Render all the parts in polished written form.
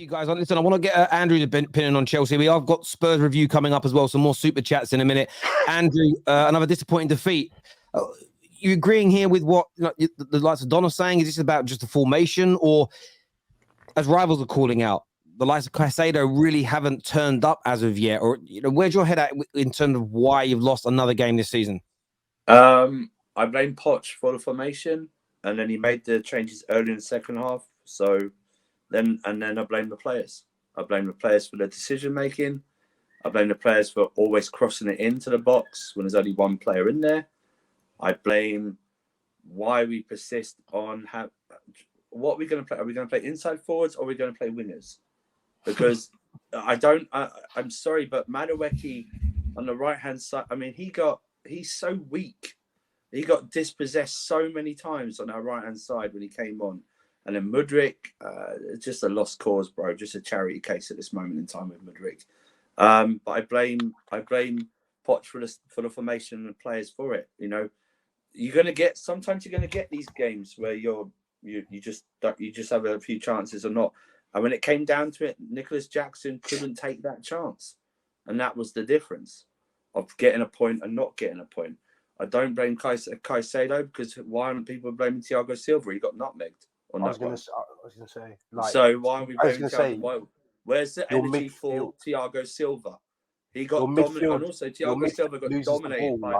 You guys, listen, I want to get Andrew's opinion on Chelsea. I've got Spurs review coming up as well, some more super chats in a minute. Andrew, another disappointing defeat. You agreeing here with what the likes of Don are saying? Is this about just the formation, or as rivals are calling out, the likes of Caicedo really haven't turned up as of yet? Or where's your head at in terms of why you've lost another game this season? I blame Poch for the formation, and then he made the changes early in the second half. So then I blame the players. I blame the players for the decision making. I blame the players for always crossing it into the box when there's only one player in there. I blame why we persist on what we're going to play. Are we going to play inside forwards or are we going to play wingers? Because I'm sorry, but Madueke on the right hand side, I mean, he's so weak. He got dispossessed so many times on our right hand side when he came on. And then Mudryk, just a lost cause, bro. Just a charity case at this moment in time with Mudryk. But I blame Poch for the formation and the players for it. Sometimes you're gonna get these games where you just have a few chances or not. And when it came down to it, Nicholas Jackson couldn't take that chance, and that was the difference of getting a point and not getting a point. I don't blame Caicedo because why aren't people blaming Thiago Silva? He got nutmegged. I was going to say. So why aren't we blaming Thiago? Where's the energy for Thiago Silva? He got dominated, and also Thiago Silva got dominated by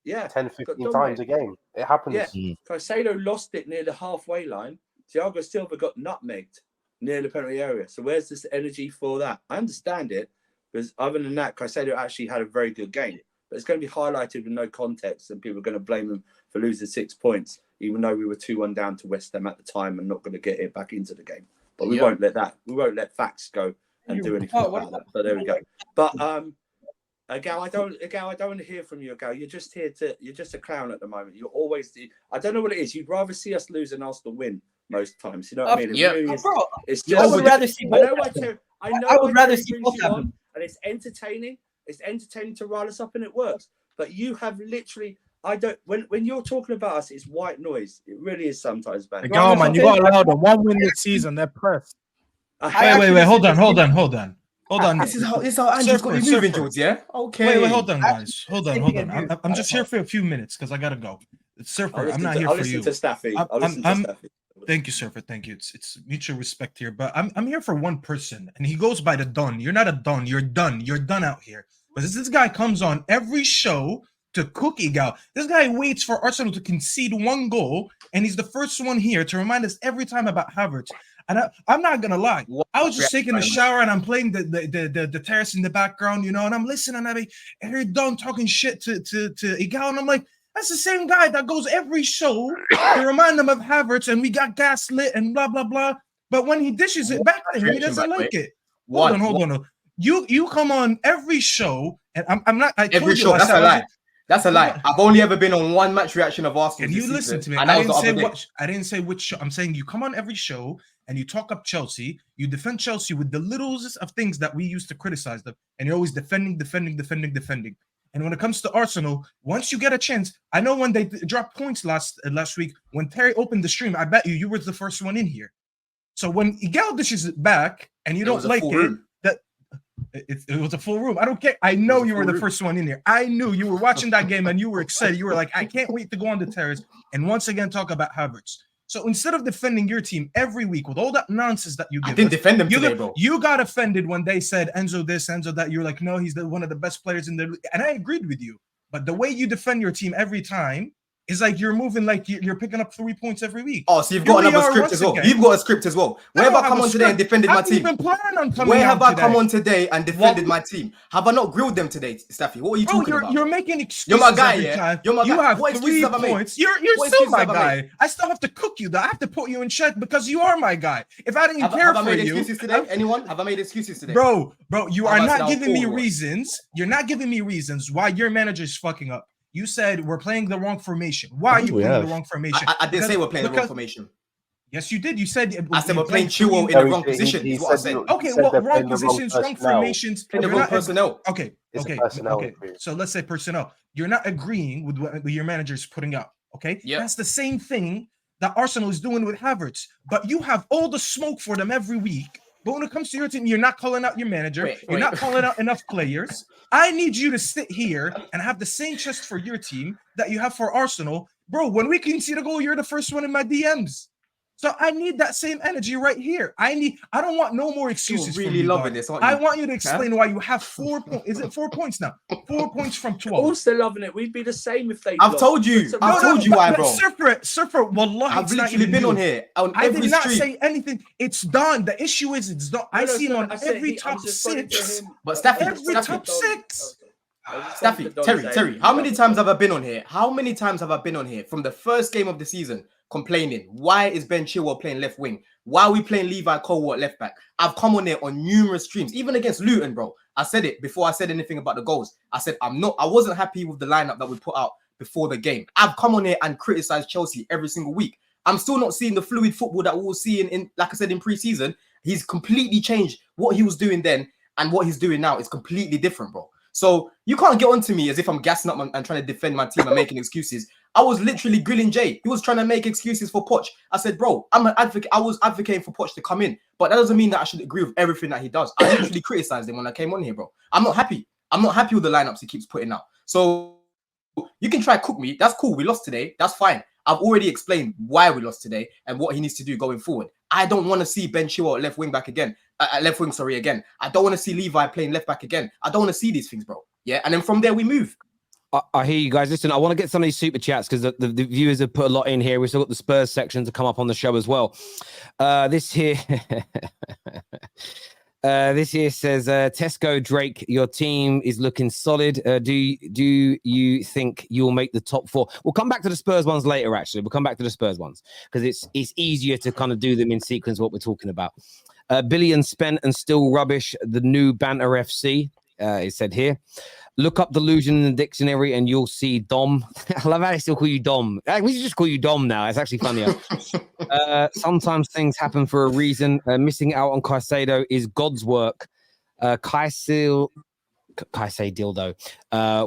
10, 15 times a game. It happens. Yeah, Caicedo lost it near the halfway line. Thiago Silva got nutmegged near the penalty area. So where's this energy for that? I understand it, because other than that, Caicedo actually had a very good game. But it's going to be highlighted with no context, and people are going to blame him for losing 6 points, even though we were 2-1 down to West Ham at the time and not going to get it back into the game. But we won't let that. We won't let facts go and do anything about that. So there we go. But Gal, I don't want to hear from you, Gal. You're just a clown at the moment. You're always I don't know what it is. You'd rather see us lose than Arsenal win most times. You know what I mean? It's just. I would rather see. I would rather see both happen. And it's entertaining. It's entertaining to rile us up, and it works. But you have literally. When you're talking about us, it's white noise. It really is sometimes bad. Go on, man. You got to allow them 1 win this season. They're pressed. Wait. Hold on. This is how Andrew's got me moving, George. Yeah. Okay. Wait. Hold on, guys. Hold on. I'm just here for a few minutes because I gotta go. Surfer, I'm not here for you. I'll listen to Staffy. Thank you, Surfer. Thank you. It's mutual respect here, but I'm here for one person, and he goes by the Don. You're not a Don. You're done. You're done out here. But this guy comes on every show to cookie gal. This guy waits for Arsenal to concede 1 goal, and he's the first one here to remind us every time about Havertz. And I'm not gonna lie, I was just taking a shower and I'm playing the Terrace in the background, and I'm listening, and I hear Don talking shit to Igal, and I'm like, that's the same guy that goes every show to remind them of Havertz, and we got gaslit and blah blah blah. But when he dishes it back to him, he doesn't like it. Hold on. You come on every show, and I'm not. Every show. That's a lie. That's a lie. I've only ever been on one match reaction of Arsenal. Can you listen to me? And I didn't say which show. I'm saying you come on every show and you talk up Chelsea. You defend Chelsea with the littlest of things that we used to criticize them, and you're always defending. And when it comes to Arsenal, once you get a chance, I know when they dropped points last week, when Terry opened the stream, I bet you were the first one in here. So when Igal dishes it back and you don't like it, it was a full room. I don't care. I know you were the first one in there. I knew you were watching that game and you were excited. You were like, I can't wait to go on the terrace and once again talk about Havertz. So instead of defending your team every week with all that nonsense that you give, I didn't defend them today, bro. You got offended when they said Enzo this, Enzo that. You're like, no, he's one of the best players in the league. And I agreed with you. But the way you defend your team every time is like you're moving like you're picking up 3 points every week. Oh, so you've got another script as well. You've got a script as well. Where have I come on today and defended my team? Where have I come on today and defended my team? Have I not grilled them today, Staffy? What are you talking about? You're making excuses. You're my guy, yeah. You're my guy. You have what 3 points. You're still my guy. I still have to cook you. I have to put you in check because you are my guy. If I didn't care for you, have I made excuses today? Anyone? Have I made excuses today? Bro, you are not giving me reasons. You're not giving me reasons why your manager is fucking up. You said we're playing the wrong formation. Why are you playing the wrong formation? I didn't say we're playing the wrong formation. Yes, you did. You said I said we're playing Chilwell in the wrong position. Is what I said. Okay, well, wrong positions, wrong formations. In the wrong personnel. Okay. So let's say personnel. You're not agreeing with what your manager is putting out. Okay, that's the same thing that Arsenal is doing with Havertz. But you have all the smoke for them every week. But when it comes to your team, you're not calling out your manager. You're not calling out enough players. I need you to sit here and have the same chest for your team that you have for Arsenal. Bro, when we concede a goal, you're the first one in my DMs. So I need that same energy right here. I don't want no more excuses. You're really loving this, aren't you? I want you to explain why you have 4 points. Is it 4 points now? 4 points from 12. Also loving it. We'd be the same if they. I've told you why, bro. Surfer, wallahi, I've literally been on here on every I did not stream. say anything. It's done. The issue is it's done. I see him on every top 6. But Staffy, every top 6. Staffy, Terry, how many times have I been on here? How many times have I been on here from the first game of the season complaining? Why is Ben Chilwell playing left wing? Why are we playing Levi Colwill at left back? I've come on there on numerous streams, even against Luton, bro. I said it before I said anything about the goals. I said I wasn't happy with the lineup that we put out before the game. I've come on here and criticized Chelsea every single week. I'm still not seeing the fluid football that we will see in like I said, in pre-season. He's completely changed what he was doing then and what he's doing now is completely different, bro. So you can't get onto me as if I'm gassing up and trying to defend my team and making excuses. I was literally grilling Jay. He was trying to make excuses for Poch. I said, bro, I'm an advocate. I was advocating for Poch to come in, but that doesn't mean that I should agree with everything that he does. I literally criticized him when I came on here, bro. I'm not happy. I'm not happy with the lineups he keeps putting out. So you can try cook me. That's cool. We lost today. That's fine. I've already explained why we lost today and what he needs to do going forward. I don't want to see Ben Chilwell at left wing again. I don't want to see Levi playing left back again. I don't want to see these things, bro. Yeah, and then from there we move. I hear you guys. Listen, I want to get some of these super chats because the viewers have put a lot in here. We've still got the Spurs section to come up on the show as well. This here says Tesco Drake, your team is looking solid. Do you think you'll make the top 4? We'll come back to the Spurs ones later. Actually, we'll come back to the Spurs ones because it's easier to kind of do them in sequence. What we're talking about. Billion spent and still rubbish. The new banter FC. It said here. Look up delusion in the dictionary and you'll see Dom. I love how they still call you Dom. We should just call you Dom now. It's actually funnier. Sometimes things happen for a reason. Missing out on Caicedo is God's work. Kaisei Dildo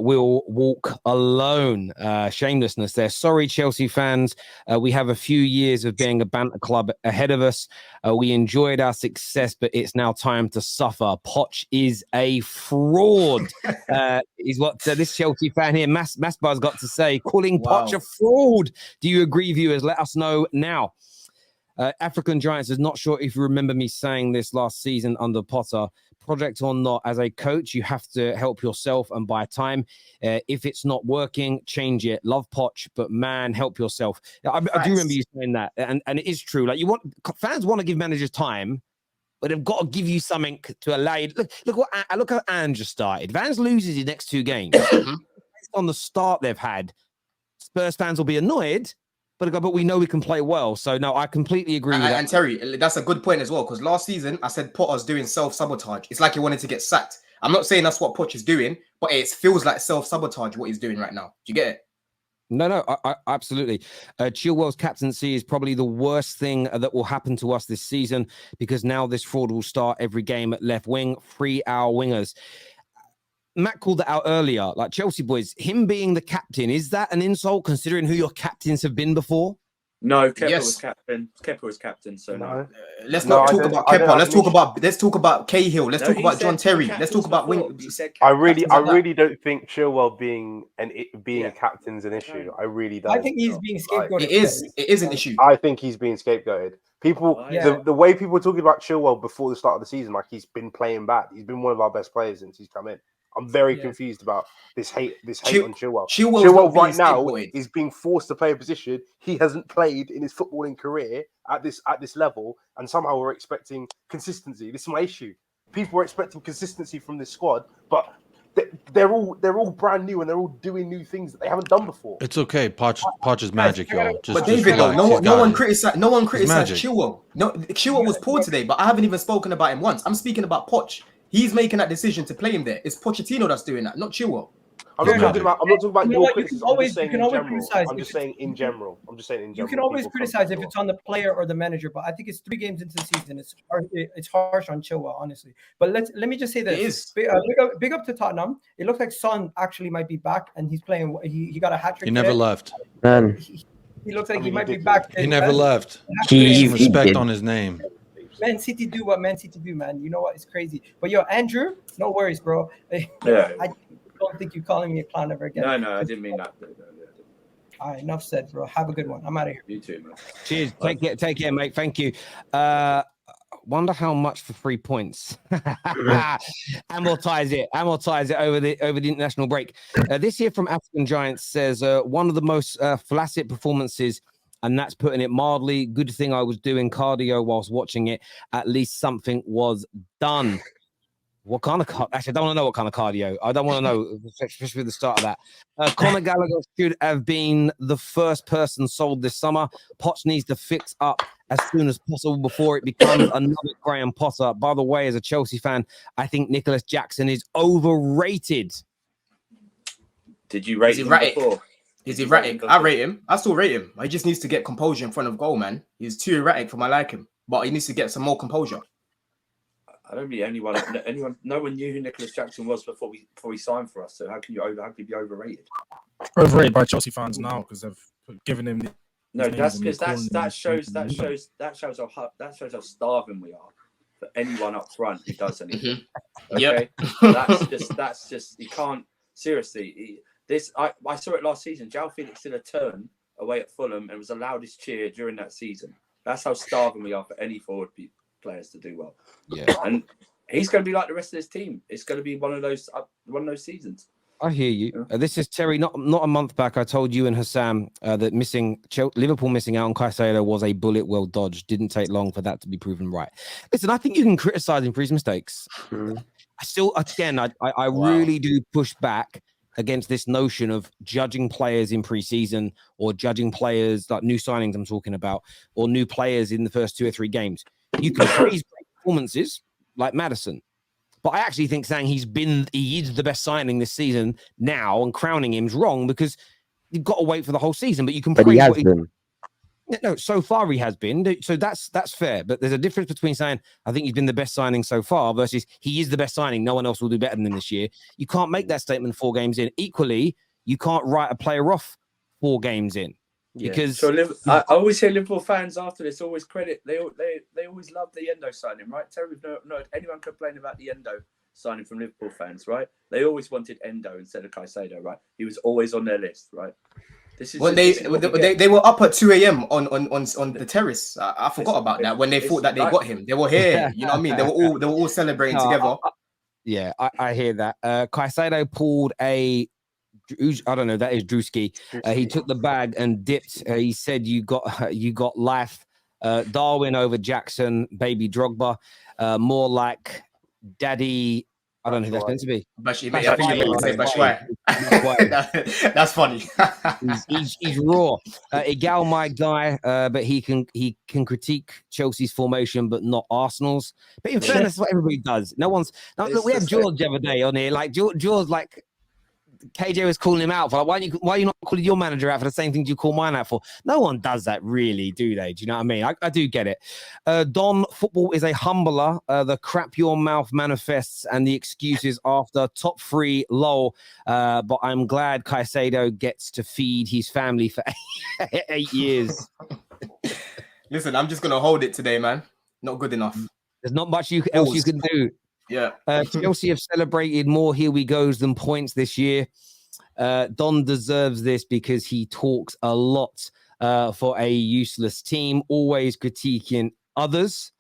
will walk alone. Shamelessness there. Sorry, Chelsea fans. We have a few years of being a banter club ahead of us. We enjoyed our success, but it's now time to suffer. Poch is a fraud, is what this Chelsea fan here, Masbar's got to say. Calling Poch a fraud. Do you agree, viewers? Let us know now. African Giants is not sure if you remember me saying this last season under Potter. Project or not, as a coach, you have to help yourself and buy time. If it's not working, change it. Love Poch, but man, help yourself. I do remember you saying that, and it is true. Like fans want to give managers time, but they've got to give you something to allow you. Look how Ange just started. Vans loses his next 2 games. On the start they've had, Spurs fans will be annoyed. But we know we can play well. So, no, I completely agree with that. And Terry, that's a good point as well. Because last season, I said Potter's doing self-sabotage. It's like he wanted to get sacked. I'm not saying that's what Poch is doing, but it feels like self-sabotage what he's doing right now. Do you get it? No, I absolutely. Chilwell's captaincy is probably the worst thing that will happen to us this season because now this fraud will start every game at left wing. Free our wingers. Matt called it out earlier, like Chelsea boys, him being the captain, is that an insult considering who your captains have been before? No, Kepa was captain. Kepa was captain, so no. Let's not talk about Kepa. Let's talk about Cahill. Let's talk about John Terry. Let's talk about wing. I really don't think Chilwell being a captain's an issue. I really don't. I think he's being scapegoated. It is an issue. I think he's being scapegoated. People, the way people were talking about Chilwell before the start of the season, like he's been playing bad. He's been one of our best players since he's come in. I'm very confused about this hate on Chilwell. Chilwell right now is being forced to play a position he hasn't played in his footballing career at this level, and somehow we're expecting consistency. This is my issue. People are expecting consistency from this squad, but they're all brand new and they're all doing new things that they haven't done before. It's okay. Poch is magic, y'all. But David, no one criticized Chilwell. No, Chilwell was poor today, but I haven't even spoken about him once. I'm speaking about Poch. He's making that decision to play him there. It's Pochettino that's doing that, not Chilwell. I'm not talking about your criticism. I'm just saying in general. You can always criticize if it's on the player or the manager, but I think it's 3 games into the season. It's harsh on Chilwell, honestly. But let me just say this: big up to Tottenham. It looks like Son actually might be back, and he's playing. He got a hat trick. He never left. He looks like he might be back. He never left. He respect on his name. Man City do what Man City do, man. You know what? It's crazy. But yo, Andrew, no worries, bro. Yeah. I don't think you're calling me a clown ever again. No, I didn't mean that. All right, enough said, bro. Have a good one. I'm out of here. You too, man. Cheers. Take care, mate. Thank you. Wonder how much for 3 points. Amortize it over the international break. This here from African Giants says one of the most flaccid performances, and that's putting it mildly. Good thing I was doing cardio whilst watching it. At least something was done. What kind of actually, I don't want to know what kind of cardio. I don't want to know, especially at the start of that. Conor Gallagher should have been the first person sold this summer. Poch needs to fix up as soon as possible before it becomes another Graham Potter. By the way, as a Chelsea fan, I think Nicholas Jackson is overrated. Did you rate him before? Is he erratic? I rate him. I still rate him. He just needs to get composure in front of goal, man. He's too erratic for my liking, but he needs to get some more composure. I don't really no one knew who Nicholas Jackson was before he signed for us. So how can you be overrated? Overrated by Chelsea fans now because they've given him. That shows how starving we are for anyone up front who does anything. Okay, that's just you can't seriously. I saw it last season. João Felix did a turn away at Fulham and was the loudest cheer during that season. That's how starving we are for any forward players to do well. Yeah, and he's going to be like the rest of his team. It's going to be one of those seasons. I hear you. This is Terry. Not a month back, I told you and Hassam that Liverpool missing out on Caicedo was a bullet well dodged. Didn't take long for that to be proven right. Listen, I think you can criticize him for his mistakes. I really do push back against this notion of judging players in pre-season or judging players like new signings I'm talking about, or new players in the first 2 or 3 games. You can praise great performances like Maddison, but I actually think saying he is the best signing this season now and crowning him is wrong, because you've got to wait for the whole season. But you can praise he has been. No, so far he has been. So that's fair. But there's a difference between saying I think he's been the best signing so far versus he is the best signing. No one else will do better than this year. You can't make that statement 4 games in. Equally, you can't write a player off 4 games in. Yeah. Because I always hear Liverpool fans after this always credit they always love the Endo signing, right? Terry, we've not anyone complain about the Endo signing from Liverpool fans, right? They always wanted Endo instead of Caicedo, right? He was always on their list, right? This is they were up at 2 a.m. on the terrace. I forgot about that when they thought that they got him. They were here, you know what I mean? They were all celebrating together. I hear that. Caicedo pulled a. I don't know. That is Drewski. He took the bag and dipped. He said, "You got life." Darwin over Jackson, baby Drogba. More like Daddy. I don't know who that's meant to be. That's funny. he's raw. Igal, my guy, but he can critique Chelsea's formation, but not Arsenal's. But in fairness, that's what everybody does. Look, we had George the other day on here. Like George, like. KJ was calling him out for, like, why are you not calling your manager out for the same things you call mine out for? No one does that, really, do they? Do you know what I mean? I do get it. Don, football is a humbler. The crap your mouth manifests and the excuses after top 3 lol. But I'm glad Caicedo gets to feed his family for 8 years. Listen, I'm just gonna hold it today, man. Not good enough. There's not much else you can do. Yeah. Chelsea have celebrated more here we goes than points this year. Don deserves this because he talks a lot for a useless team, always critiquing others.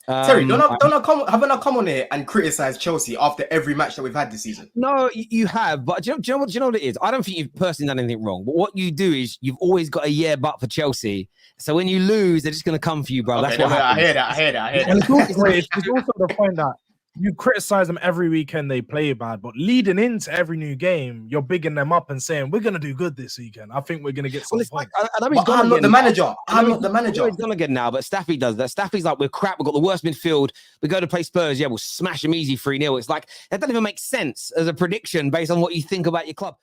Terry, haven't I come on here and criticize Chelsea after every match that we've had this season? No, you have, but do you know what it is? I don't think you've personally done anything wrong. But what you do is you've always got a but for Chelsea. So when you lose, they're just going to come for you, bro. Okay, that's what happens. I hear that. And it's also the point that you criticize them every weekend they play bad, but leading into every new game, you're bigging them up and saying, we're going to do good this weekend. I think we're going to get some points. I'm not the manager. I'm not the manager. He's gone again now, but Staffy does that. Staffy's like, we're crap. We've got the worst midfield. We go to play Spurs. Yeah, we'll smash them easy 3-0. It's like, that doesn't even make sense as a prediction based on what you think about your club.